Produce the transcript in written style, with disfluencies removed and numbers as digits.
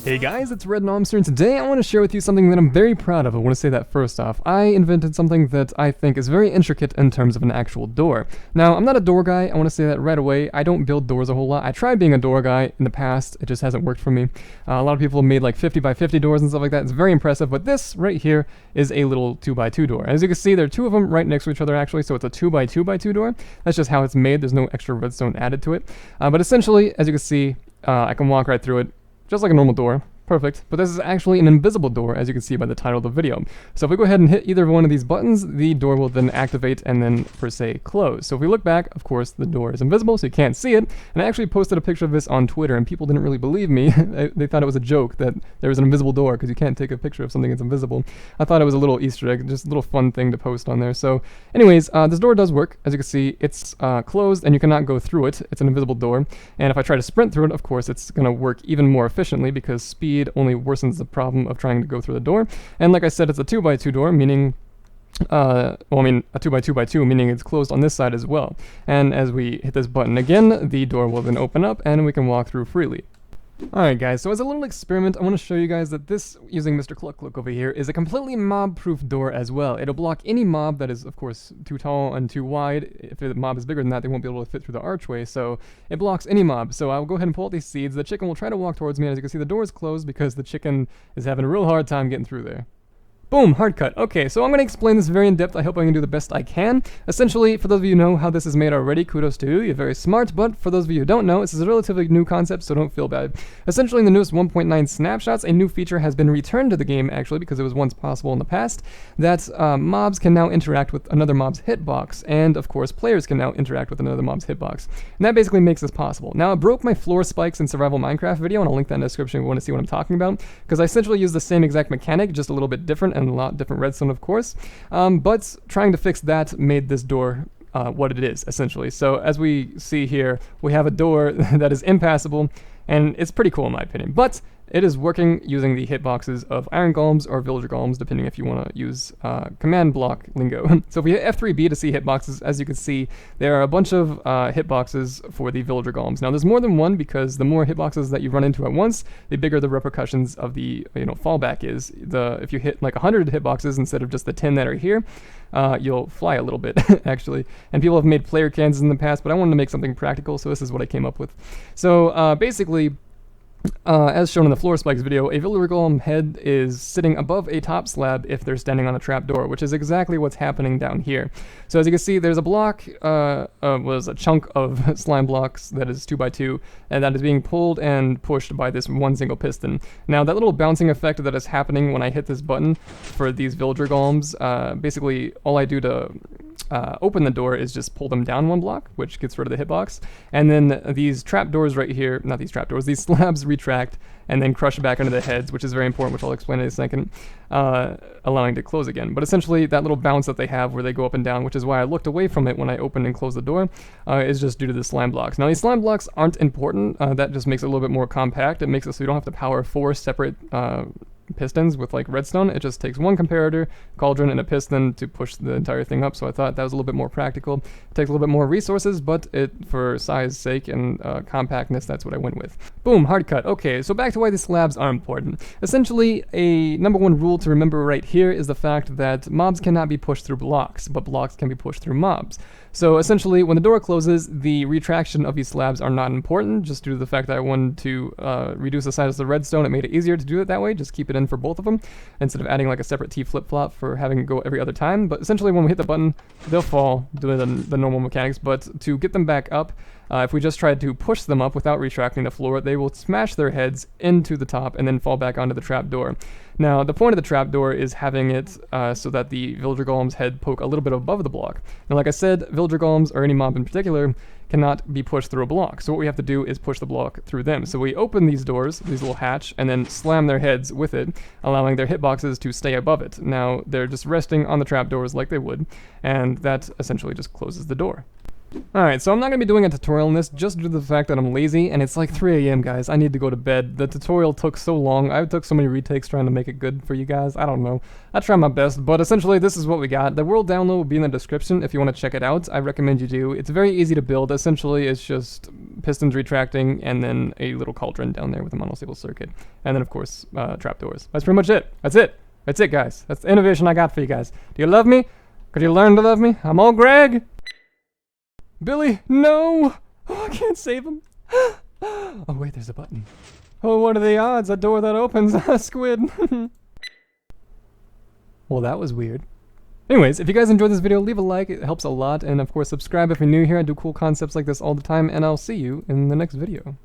Hey guys, it's Red Nomster, and today I want to share with you something that I'm very proud of. I want to say that first off. I invented something that I think is very intricate in terms of an actual door. Now, I'm not a door guy, I want to say that right away. I don't build doors a whole lot. I tried being a door guy in the past, it just hasn't worked for me. A lot of people have made like 50 by 50 doors and stuff like that. It's very impressive, but this right here is a little 2x2 door. As you can see, there are two of them right next to each other actually, so it's a 2x2x2 door. That's just how it's made. There's no extra redstone added to it. But essentially, as you can see, I can walk right through it, just like a normal door. Perfect, but this is actually an invisible door, as you can see by the title of the video. So if we go ahead and hit either one of these buttons, the door will then activate and then, per se, close. So if we look back, of course, the door is invisible, so you can't see it. And I actually posted a picture of this on Twitter, and people didn't really believe me. They thought it was a joke that there was an invisible door, because you can't take a picture of something that's invisible. I thought it was a little Easter egg, just a little fun thing to post on there. So anyways, this door does work. As you can see, it's closed, and you cannot go through it. It's an invisible door. And if I try to sprint through it, of course, it's going to work even more efficiently, because speed only worsens the problem of trying to go through the door. And like I said, it's a 2x2 door, meaning a 2x2x2, meaning it's closed on this side as well. And as we hit this button again, the door will then open up and we can walk through freely. Alright guys, so as a little experiment, I want to show you guys that this, using Mr. Cluck over here, is a completely mob-proof door as well. It'll block any mob that is, of course, too tall and too wide. If the mob is bigger than that, they won't be able to fit through the archway, so it blocks any mob. So I'll go ahead and pull out these seeds. The chicken will try to walk towards me, and as you can see, the door is closed because the chicken is having a real hard time getting through there. Boom, hard cut. Okay, so I'm going to explain this very in depth. I hope I can do the best I can. Essentially, for those of you who know how this is made already, kudos to you. You're very smart, but for those of you who don't know, this is a relatively new concept, so don't feel bad. Essentially, in the newest 1.9 snapshots, a new feature has been returned to the game, actually, because it was once possible in the past, that mobs can now interact with another mob's hitbox, and of course, players can now interact with another mob's hitbox. And that basically makes this possible. Now, I broke my floor spikes in Survival Minecraft video, and I'll link that in the description if you want to see what I'm talking about, because I essentially use the same exact mechanic, just a little bit different, and a lot different redstone, of course, but trying to fix that made this door what it is, essentially. So as we see here, we have a door that is impassable, and it's pretty cool in my opinion, but it is working using the hitboxes of iron golems or villager golems, depending if you want to use command block lingo. So if we hit F3B to see hitboxes, as you can see, there are a bunch of hitboxes for the villager golems. Now there's more than one, because the more hitboxes that you run into at once, the bigger the repercussions of the fallback is. If you hit like 100 hitboxes instead of just the 10 that are here, you'll fly a little bit, actually. And people have made player cans in the past, but I wanted to make something practical, so this is what I came up with. So basically, as shown in the floor spikes video, a villager golem head is sitting above a top slab if they're standing on a trap door, which is exactly what's happening down here. So as you can see, there's a block, was a chunk of slime blocks that is 2x2, and that is being pulled and pushed by this one single piston. Now that little bouncing effect that is happening when I hit this button for these villager golems, basically all I do to open the door is just pull them down one block, which gets rid of the hitbox, and then these trap doors right here, not these trap doors, these slabs retract and then crush back into the heads, which is very important, which I'll explain in a second, allowing to close again. But essentially, that little bounce that they have where they go up and down, which is why I looked away from it when I opened and closed the door, is just due to the slime blocks. Now, these slime blocks aren't important. That just makes it a little bit more compact. It makes it so you don't have to power 4 separate pistons with like redstone. It just takes one comparator, cauldron, and a piston to push the entire thing up. So I thought that was a little bit more practical. It takes a little bit more resources, but for size sake and compactness, that's what I went with. Boom, hard cut. Okay, so back to why the slabs are important. Essentially, a number one rule to remember right here is the fact that mobs cannot be pushed through blocks, but blocks can be pushed through mobs. So essentially, when the door closes, the retraction of these slabs are not important, just due to the fact that I wanted to reduce the size of the redstone. It made it easier to do it that way, just keep it in for both of them, instead of adding like a separate T flip-flop for having to go every other time. But essentially, when we hit the button, they'll fall, doing the normal mechanics, but to get them back up, if we just tried to push them up without retracting the floor, they will smash their heads into the top and then fall back onto the trap door. Now, the point of the trapdoor is having it so that the villager golem's head poke a little bit above the block. Now, like I said, villager golems, or any mob in particular, cannot be pushed through a block. So what we have to do is push the block through them. So we open these doors, these little hatch, and then slam their heads with it, allowing their hitboxes to stay above it. Now, they're just resting on the trapdoors like they would, and that essentially just closes the door. Alright, so I'm not going to be doing a tutorial on this just due to the fact that I'm lazy, and it's like 3 a.m. guys, I need to go to bed. The tutorial took so long, I took so many retakes trying to make it good for you guys, I don't know. I tried my best, but essentially this is what we got. The world download will be in the description if you want to check it out. I recommend you do. It's very easy to build. Essentially, it's just pistons retracting, and then a little cauldron down there with a monostable circuit. And then, of course, trapdoors. That's pretty much it. That's it. That's it, guys. That's the innovation I got for you guys. Do you love me? Could you learn to love me? I'm old Greg. Billy, no! Oh, I can't save him. Oh, wait, there's a button. Oh, what are the odds? A door that opens. Squid. Well, that was weird. Anyways, if you guys enjoyed this video, leave a like. It helps a lot. And, of course, subscribe if you're new here. I do cool concepts like this all the time. And I'll see you in the next video.